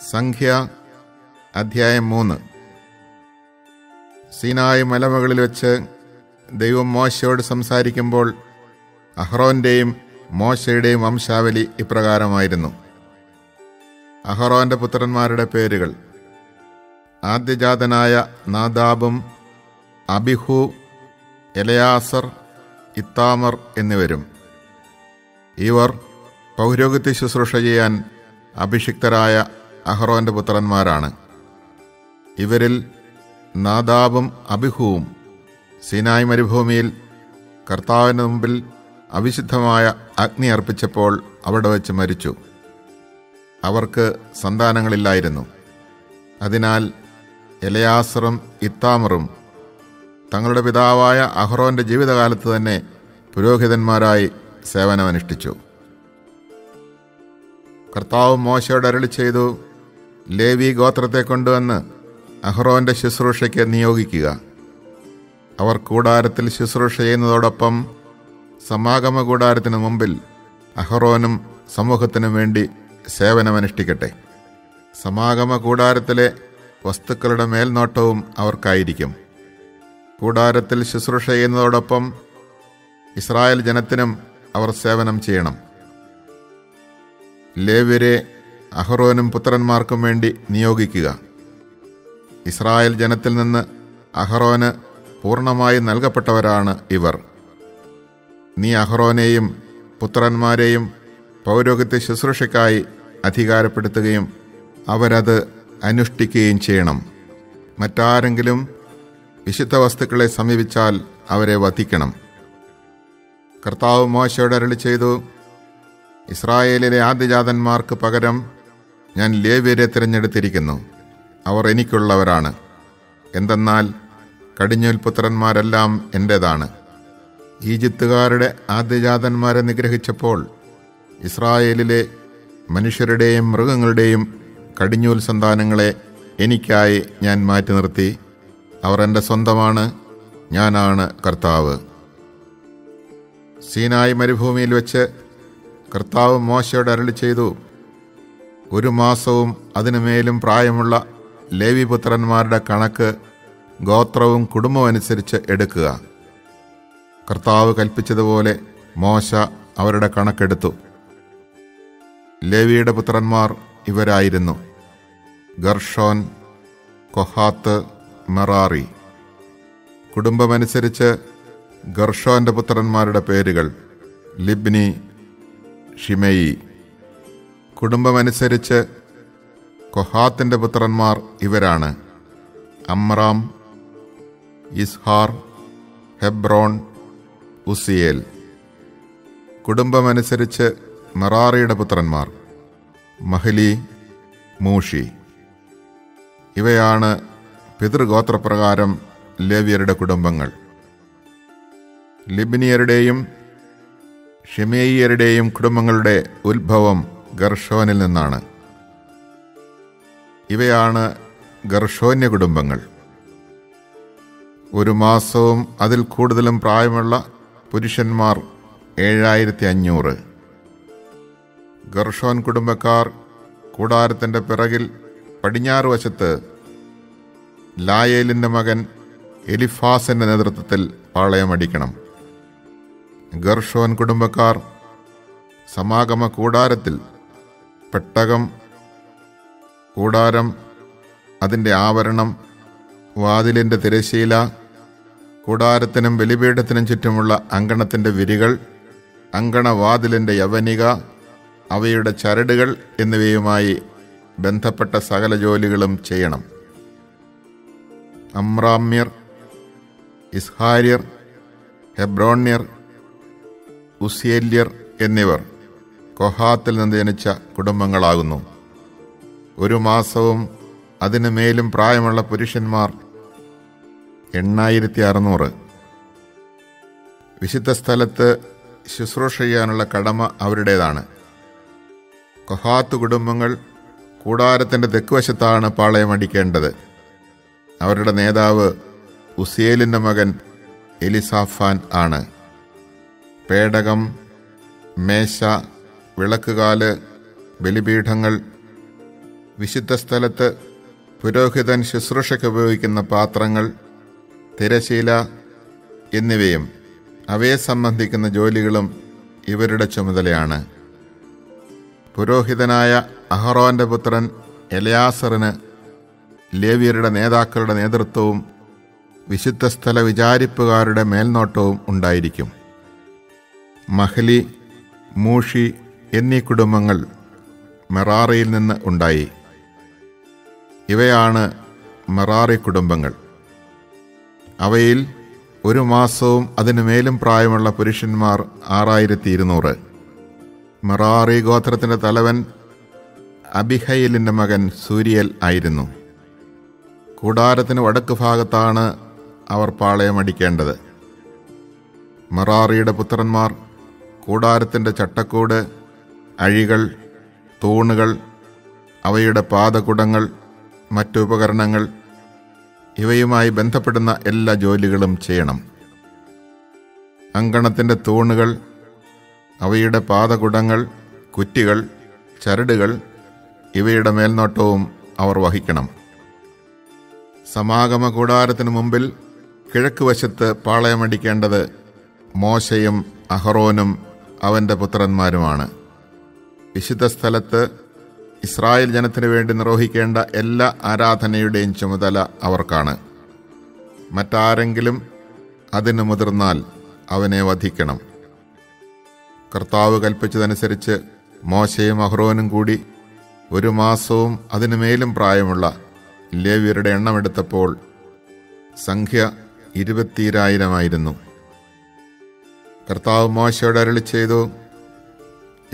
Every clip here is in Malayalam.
സംഖ്യ അധ്യായം 3. സീനായി മലമുകളിൽ വെച്ച് ദൈവം മോശയോട് സംസാരിക്കുമ്പോൾ അഹ്റോന്റെയും മോശയുടെയും വംശാവലി ഇപ്രകാരമായിരുന്നു. അഹ്റോന്റെ പുത്രന്മാരുടെ പേരുകൾ: ആദ്യജാതനായ നാദാബും അബിഹു, എലയാസർ, ഇത്താമർ എന്നിവരും. ഇവർ പൗരോഹിത്യ ശുശ്രൂഷ ചെയ്യാൻ അഭിഷിക്തരായ അഹ്റോന്റെ പുത്രന്മാരാണ്. ഇവരിൽ നാദാബും അബിഹുവും സീനായി മരുഭൂമിയിൽ കർത്താവിന് മുമ്പിൽ അവിശുദ്ധമായ അഗ്നി അർപ്പിച്ചപ്പോൾ അവിടെ വച്ച് മരിച്ചു. അവർക്ക് സന്താനങ്ങളില്ലായിരുന്നു. അതിനാൽ എലയാസറും ഇത്താമറും തങ്ങളുടെ പിതാവായ അഹ്റോന്റെ ജീവിതകാലത്ത് തന്നെ പുരോഹിതന്മാരായി സേവനമനുഷ്ഠിച്ചു. കർത്താവ് മോശയോട് അരുളിച്ചെയ്തു, ലേവി ഗോത്രത്തെ കൊണ്ടുവന്ന് അഹ്റോന്റെ ശുശ്രൂഷയ്ക്ക് നിയോഗിക്കുക. അവർ കൂടാരത്തിൽ ശുശ്രൂഷ ചെയ്യുന്നതോടൊപ്പം സമാഗമ കൂടാരത്തിന് മുമ്പിൽ അഹ്റോനും സമൂഹത്തിനും വേണ്ടി സേവനമനുഷ്ഠിക്കട്ടെ. സമാഗമ കൂടാരത്തിലെ വസ്തുക്കളുടെ മേൽനോട്ടവും അവർക്കായിരിക്കും. കൂടാരത്തിൽ ശുശ്രൂഷ ചെയ്യുന്നതോടൊപ്പം ഇസ്രായേൽ ജനത്തിനും അവർ സേവനം ചെയ്യണം. ലേവ്യരെ അഹ്റോനും പുത്രന്മാർക്കും വേണ്ടി നിയോഗിക്കുക. ഇസ്രായേൽ ജനത്തിൽ നിന്ന് അഹ്റോന് പൂർണ്ണമായി നൽകപ്പെട്ടവരാണ് ഇവർ. നീ അഹ്റോനെയും പുത്രന്മാരെയും പൗരോഹിത്യ ശുശ്രൂഷയ്ക്കായി അധികാരപ്പെടുത്തുകയും അവരത് അനുഷ്ഠിക്കുകയും ചെയ്യണം. മറ്റാരെങ്കിലും വിശുദ്ധ വസ്തുക്കളെ സമീപിച്ചാൽ അവരെ വധിക്കണം. കർത്താവ് മോശയോട് അരുളിച്ചെയ്തു, ഇസ്രായേലിലെ ആദ്യജാതന്മാർക്ക് പകരം ഞാൻ ലേവ്യരെ തിരഞ്ഞെടുത്തിരിക്കുന്നു. അവർ എനിക്കുള്ളവരാണ്. എന്തെന്നാൽ കടിഞ്ഞൂൽ പുത്രന്മാരെല്ലാം എൻ്റേതാണ്. ഈജിപ്തുകാരുടെ ആദ്യജാതന്മാരെ നിഗ്രഹിച്ചപ്പോൾ ഇസ്രായേലിലെ മനുഷ്യരുടെയും മൃഗങ്ങളുടെയും കടിഞ്ഞൂൽ സന്താനങ്ങളെ എനിക്കായി ഞാൻ മാറ്റി നിർത്തി. അവർ എൻ്റെ സ്വന്തമാണ്. ഞാനാണ് കർത്താവ്. സീനായി മരുഭൂമിയിൽ വെച്ച് കർത്താവ് മോശയോട് അരുളിച്ചെയ്തു, 1 മാസവും അതിനുമേലും പ്രായമുള്ള ലേവി പുത്രന്മാരുടെ കണക്ക് ഗോത്രവും കുടുംബവും അനുസരിച്ച് എടുക്കുക. കർത്താവ് കൽപ്പിച്ചതുപോലെ മോശ അവരുടെ കണക്കെടുത്തു. ലേവിയുടെ പുത്രന്മാർ ഇവരായിരുന്നു: ഗർഷോൻ, കൊഹാത്ത്, മെറാറി. കുടുംബമനുസരിച്ച് ഗർഷോന്റെ പുത്രന്മാരുടെ പേരുകൾ: ലിബ്നി, ഷിമെയി. കുടുംബമനുസരിച്ച് കൊഹാത്തിന്റെ പുത്രന്മാർ ഇവരാണ്: അമ്രാം, ഇസ്ഹാർ, ഹെബ്രോൺ, ഉസിയേൽ. കുടുംബമനുസരിച്ച് മെറാറിയുടെ പുത്രന്മാർ: മഹ്ലി, മൂഷി. ഇവയാണ് പിതൃഗോത്രപ്രകാരം ലേവ്യരുടെ കുടുംബങ്ങൾ. ലിബ്നിയരുടെയും ഷിമെയിയരുടെയും കുടുംബങ്ങളുടെ ഉത്ഭവം ഗർഷോനിൽ നിന്നാണ്. ഇവയാണ് ഗർഷോന്യ കുടുംബങ്ങൾ. 1 മാസവും അതിൽ കൂടുതലും പ്രായമുള്ള പുരുഷന്മാർ 7500. ഗർഷോൻ കുടുംബക്കാർ കൂടാരത്തിൻ്റെ പിറകിൽ പടിഞ്ഞാറ് വശത്ത് ലായേലിൻ്റെ മകൻ എലിഫാസിൻ്റെ നേതൃത്വത്തിൽ പാളയമടിക്കണം. ഗർഷോൻ കുടുംബക്കാർ സമാഗമ കൂടാരത്തിൽ പെട്ടകം, കൂടാരം, അതിൻ്റെ ആവരണം, വാതിലിൻ്റെ തിരശ്ശീല, കൂടാരത്തിനും ബലിപീഠത്തിനും ചുറ്റുമുള്ള അങ്കണത്തിൻ്റെ വിരികൾ, അങ്കണവാതിലിൻ്റെ യവനിക, അവയുടെ ചരടുകൾ എന്നിവയുമായി ബന്ധപ്പെട്ട സകല ജോലികളും ചെയ്യണം. അമ്രാമ്യർ, ഇസ്ഹാര്യർ, ഹെബ്രോണ്യർ, ഉസിയേല്യർ എന്നിവർ കൊഹാത്തിൽ നിന്ന് ജനിച്ച കുടുംബങ്ങളാകുന്നു. 1 മാസവും അതിനു മേലും പ്രായമുള്ള പുരുഷന്മാർ 8600. വിശുദ്ധ സ്ഥലത്ത് ശുശ്രൂഷ ചെയ്യാനുള്ള കടമ അവരുടേതാണ്. കൊഹാത്ത് കുടുംബങ്ങൾ കൂടാരത്തിൻ്റെ തെക്കുവശത്താണ് പാളയമടിക്കേണ്ടത്. അവരുടെ നേതാവ് ഉസിയേലിൻ്റെ മകൻ എലിസാഫാൻ ആണ്. പേടകം, മേശ, വിളക്കുകാല്, ബലിപീഠങ്ങൾ, വിശുദ്ധ സ്ഥലത്ത് പുരോഹിതൻ ശുശ്രൂഷയ്ക്ക് ഉപയോഗിക്കുന്ന പാത്രങ്ങൾ, തിരശീല എന്നിവയും അവയെ സംബന്ധിക്കുന്ന ജോലികളും ഇവരുടെ ചുമതലയാണ്. പുരോഹിതനായ അഹറോന്റെ പുത്രൻ എലയാസറിന് ലേവ്യരുടെ നേതാക്കളുടെ നേതൃത്വവും വിശുദ്ധ സ്ഥല വിചാരിപ്പുകാരുടെ മേൽനോട്ടവും ഉണ്ടായിരിക്കും. മഹ്ലി, മൂഷി എന്നീ കുടുംബങ്ങൾ മെറാറിയിൽ നിന്ന് ഉണ്ടായി. ഇവയാണ് മെറാറി കുടുംബങ്ങൾ. അവയിൽ 1 മാസവും അതിനുമേലും പ്രായമുള്ള പുരുഷന്മാർ 6200. മെറാറി ഗോത്രത്തിൻ്റെ തലവൻ അബിഹയിലിൻ്റെ മകൻ സൂരിയൽ ആയിരുന്നു. കൂടാരത്തിന് വടക്ക് ഭാഗത്താണ് അവർ പാളയമടിക്കേണ്ടത്. മെറാറിയുടെ പുത്രന്മാർ കൂടാരത്തിൻ്റെ ചട്ടക്കൂട്, അഴികൾ, തൂണുകൾ, അവയുടെ പാദകുടങ്ങൾ, മറ്റുപകരണങ്ങൾ ഇവയുമായി ബന്ധപ്പെടുന്ന എല്ലാ ജോലികളും ചെയ്യണം. അങ്കണത്തിൻ്റെ തൂണുകൾ, അവയുടെ പാദകുടങ്ങൾ, കുറ്റികൾ, ചരടുകൾ ഇവയുടെ മേൽനോട്ടവും അവർ വഹിക്കണം. സമാഗമ കൂടാരത്തിനു മുമ്പിൽ കിഴക്ക് വശത്ത് പാളയമടിക്കേണ്ടത് മോശയും അഹറോനും അവൻ്റെ പുത്രന്മാരുമാണ്. വിശുദ്ധ സ്ഥലത്ത് ഇസ്രായേൽ ജനത്തിനു വേണ്ടി നിർവഹിക്കേണ്ട എല്ലാ ആരാധനയുടെയും ചുമതല അവർക്കാണ്. മറ്റാരെങ്കിലും അതിന് മുതിർന്നാൽ അവനെ വധിക്കണം. കർത്താവ് കൽപ്പിച്ചതനുസരിച്ച് മോശയും അഹ്റോനും കൂടി 1 മാസവും അതിനുമേലും പ്രായമുള്ള ലേവ്യരുടെ എണ്ണമെടുത്തപ്പോൾ സംഖ്യ 20,000 കർത്താവ് മോശയോട് അരുളിച്ചെയ്തു,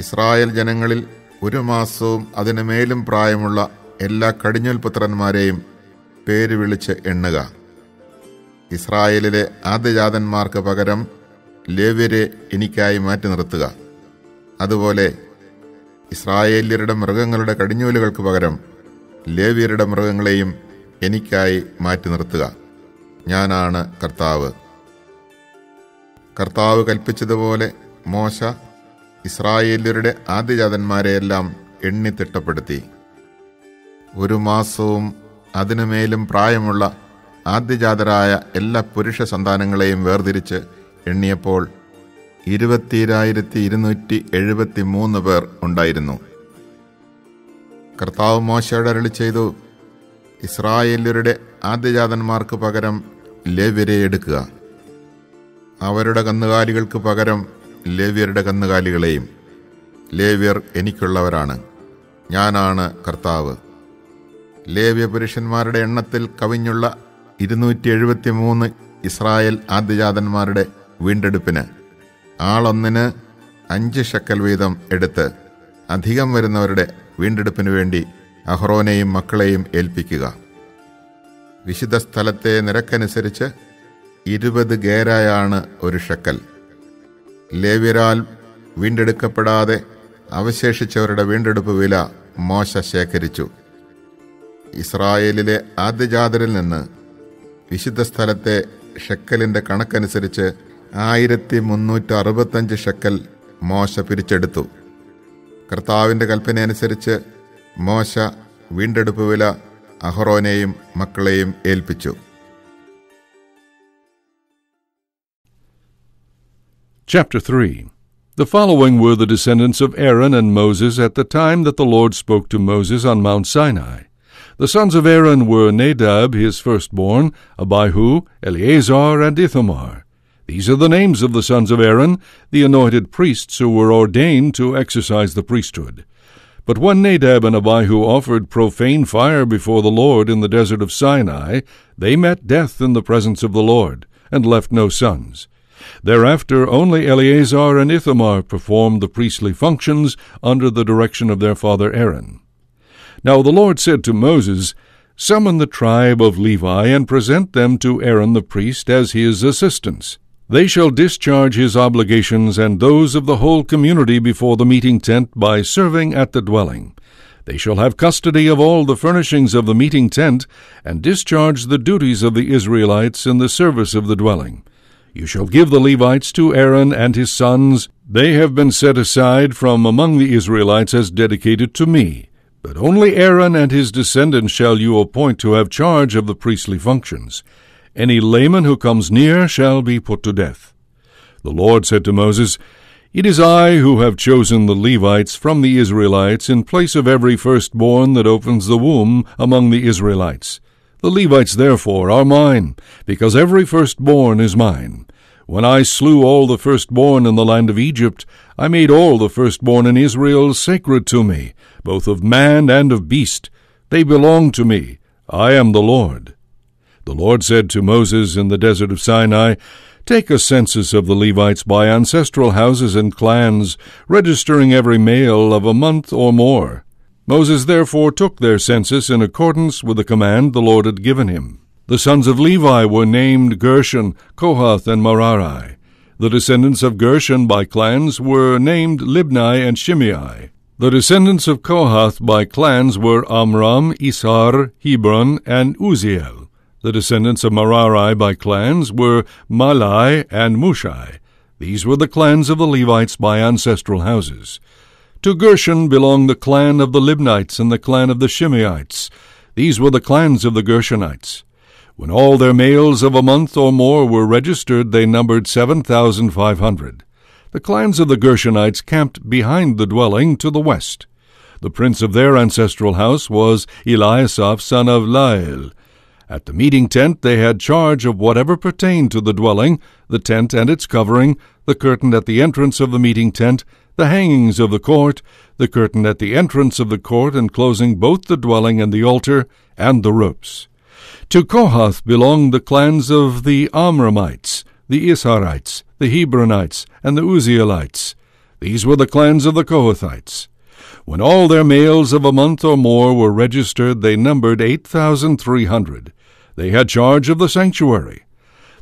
ഇസ്രായേൽ ജനങ്ങളിൽ 1 മാസവും അതിനുമേലും പ്രായമുള്ള എല്ലാ കടിഞ്ഞൂൽ പുത്രന്മാരെയും പേര് വിളിച്ച് എണ്ണുക. ഇസ്രായേലിലെ ആദ്യജാതന്മാർക്ക് പകരം ലേവ്യരെ എനിക്കായി മാറ്റി നിർത്തുക. അതുപോലെ ഇസ്രായേല്യരുടെ മൃഗങ്ങളുടെ കടിഞ്ഞൂലുകൾക്ക് പകരം ലേവ്യരുടെ മൃഗങ്ങളെയും എനിക്കായി മാറ്റി നിർത്തുക. ഞാനാണ് കർത്താവ്. കർത്താവ് കൽപ്പിച്ചതുപോലെ മോശ ഇസ്രായേല്യരുടെ ആദ്യജാതന്മാരെയെല്ലാം എണ്ണി തിട്ടപ്പെടുത്തി. 1 മാസവും അതിനുമേലും പ്രായമുള്ള ആദ്യജാതരായ എല്ലാ പുരുഷ സന്താനങ്ങളെയും വേർതിരിച്ച് എണ്ണിയപ്പോൾ 20,273 പേർ ഉണ്ടായിരുന്നു. കർത്താവ് മോശയോട് അരുളിച്ചെയ്തു, ഇസ്രായേല്യരുടെ ആദ്യജാതന്മാർക്ക് പകരം ലേവ്യരെ എടുക്കുക. അവരുടെ കന്നുകാലികൾക്ക് പകരം ലേവ്യരുടെ കന്നുകാലികളെയും. ലേവ്യർ എനിക്കുള്ളവരാണ്. ഞാനാണ് കർത്താവ്. ലേവ്യ പുരുഷന്മാരുടെ എണ്ണത്തിൽ കവിഞ്ഞുള്ള 273 ഇസ്രായേൽ ആദ്യജാതന്മാരുടെ വീണ്ടെടുപ്പിന് ആളൊന്നിന് 5 ഷെക്കൽ വീതം എടുത്ത് അധികം വരുന്നവരുടെ വീണ്ടെടുപ്പിനു വേണ്ടി അഹ്റോനെയും മക്കളെയും ഏൽപ്പിക്കുക. വിശുദ്ധ സ്ഥലത്തെ നിരക്കനുസരിച്ച് 20 ഗേരായാണ് 1 ഷെക്കൽ. ലേവ്യരാൽ വീണ്ടെടുക്കപ്പെടാതെ അവശേഷിച്ചവരുടെ വീണ്ടെടുപ്പ് വില മോശ ശേഖരിച്ചു. ഇസ്രായേലിലെ ആദ്യജാതരിൽ നിന്ന് വിശുദ്ധ സ്ഥലത്തെ ഷെക്കലിൻ്റെ കണക്കനുസരിച്ച് 1365 ഷെക്കൽ മോശ പിരിച്ചെടുത്തു. കർത്താവിൻ്റെ കൽപ്പനയനുസരിച്ച് മോശ വീണ്ടെടുപ്പ് വില അഹ്റോനെയും മക്കളെയും ഏൽപ്പിച്ചു. Chapter 3. The following were the descendants of Aaron and Moses at the time that the Lord spoke to Moses on Mount Sinai. The sons of Aaron were Nadab, his firstborn, Abihu, Eleazar, and Ithamar. These are the names of the sons of Aaron, the anointed priests who were ordained to exercise the priesthood. But when Nadab and Abihu offered profane fire before the Lord in the desert of Sinai, they met death in the presence of the Lord, and left no sons. Thereafter only Eleazar and Ithamar performed the priestly functions under the direction of their father Aaron. Now the Lord said to Moses, Summon the tribe of Levi and present them to Aaron the priest as his assistants. They shall discharge his obligations and those of the whole community before the meeting tent by serving at the dwelling. They shall have custody of all the furnishings of the meeting tent and discharge the duties of the Israelites in the service of the dwelling. You shall give the Levites to Aaron and his sons. They have been set aside from among the Israelites as dedicated to me. But only Aaron and his descendants shall you appoint to have charge of the priestly functions. Any layman who comes near shall be put to death." The Lord said to Moses, "It is I who have chosen the Levites from the Israelites in place of every firstborn that opens the womb among the Israelites. The Levites therefore are mine, because every firstborn is mine. When I slew all the firstborn in the land of Egypt, I made all the firstborn in Israel sacred to me, both of man and of beast. They belong to me. I am the Lord." The Lord said to Moses in the desert of Sinai, "Take a census of the Levites by ancestral houses and clans, registering every male of a month or more." Moses therefore took their census in accordance with the command the Lord had given him. The sons of Levi were named Gershon, Kohath, and Merari. The descendants of Gershon by clans were named Libni and Shimei. The descendants of Kohath by clans were Amram, Ishar, Hebron, and Uzziel. The descendants of Merari by clans were Malai and Mushai. These were the clans of the Levites by ancestral houses. To Gershon belonged the clan of the Libnites and the clan of the Shimeites. These were the clans of the Gershonites. When all their males of a month or more were registered, they numbered 7,500. The clans of the Gershonites camped behind the dwelling to the west. The prince of their ancestral house was Eliasaph, son of Lael. At the meeting tent they had charge of whatever pertained to the dwelling, the tent and its covering, the curtain at the entrance of the meeting tent, the hangings of the court, the curtain at the entrance of the court enclosing both the dwelling and the altar, and the ropes. To Kohath belonged the clans of the Amramites, the Isharites, the Hebronites, and the Uzzielites. These were the clans of the Kohathites. When all their males of a month or more were registered, they numbered 8,300. They had charge of the sanctuary.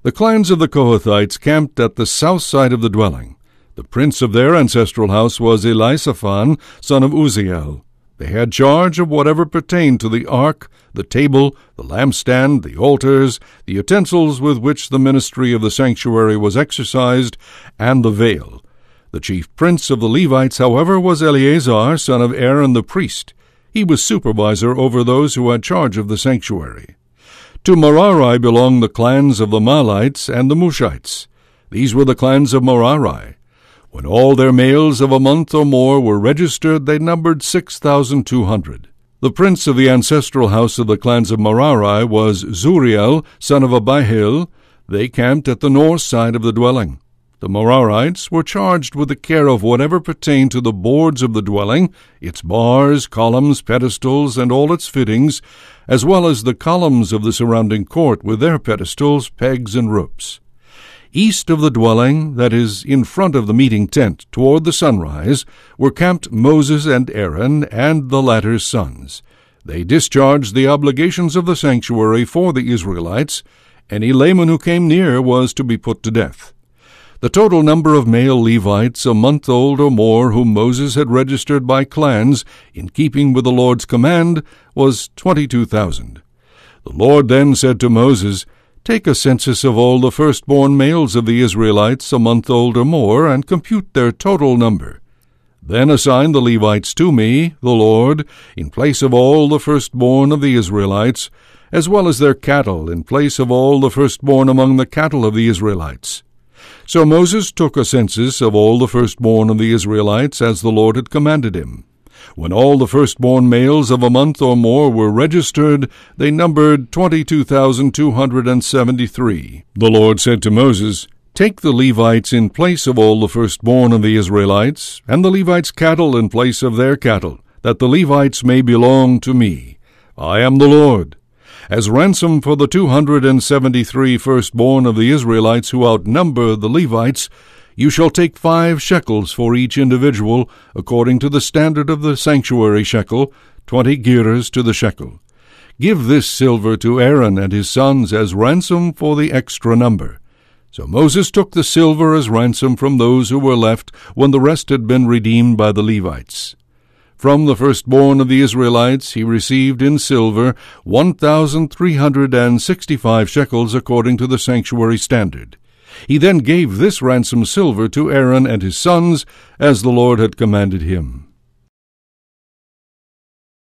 The clans of the Kohathites camped at the south side of the dwelling. The prince of their ancestral house was Elisaphan, son of Uzziel. They had charge of whatever pertained to the ark, the table, the lampstand, the altars, the utensils with which the ministry of the sanctuary was exercised, and the veil. The chief prince of the Levites, however, was Eleazar, son of Aaron the priest. He was supervisor over those who had charge of the sanctuary. To Merari belonged the clans of the Mahlites and the Mushites. These were the clans of Merari. When all their males of a month or more were registered, they numbered 6,200. The prince of the ancestral house of the clans of Merari was Zuriel, son of Abihail. They camped at the north side of the dwelling. The Merarites were charged with the care of whatever pertained to the boards of the dwelling, its bars, columns, pedestals, and all its fittings, as well as the columns of the surrounding court with their pedestals, pegs, and ropes. East of the dwelling, that is, in front of the meeting tent, toward the sunrise, were camped Moses and Aaron and the latter's sons. They discharged the obligations of the sanctuary for the Israelites. Any layman who came near was to be put to death. The total number of male Levites a month old or more whom Moses had registered by clans, in keeping with the Lord's command, was 22,000. The Lord then said to Moses, "Take a census of all the firstborn males of the Israelites a month old or more, and compute their total number. Then assign the Levites to me, the Lord, in place of all the firstborn of the Israelites, as well as their cattle, in place of all the firstborn among the cattle of the Israelites." So Moses took a census of all the firstborn of the Israelites, as the Lord had commanded him. When all the firstborn males of a month or more were registered, they numbered 22,273. The Lord said to Moses, "Take the Levites in place of all the firstborn of the Israelites, and the Levites' cattle in place of their cattle, that the Levites may belong to me. I am the Lord. As ransom for the 273 firstborn of the Israelites who outnumber the Levites, you shall take 5 shekels for each individual, according to the standard of the sanctuary shekel, 20 gerahs to the shekel. Give this silver to Aaron and his sons as ransom for the extra number." So Moses took the silver as ransom from those who were left when the rest had been redeemed by the Levites. From the firstborn of the Israelites he received in silver 1,365 shekels according to the sanctuary standard. He then gave this ransom silver to Aaron and his sons, as the Lord had commanded him.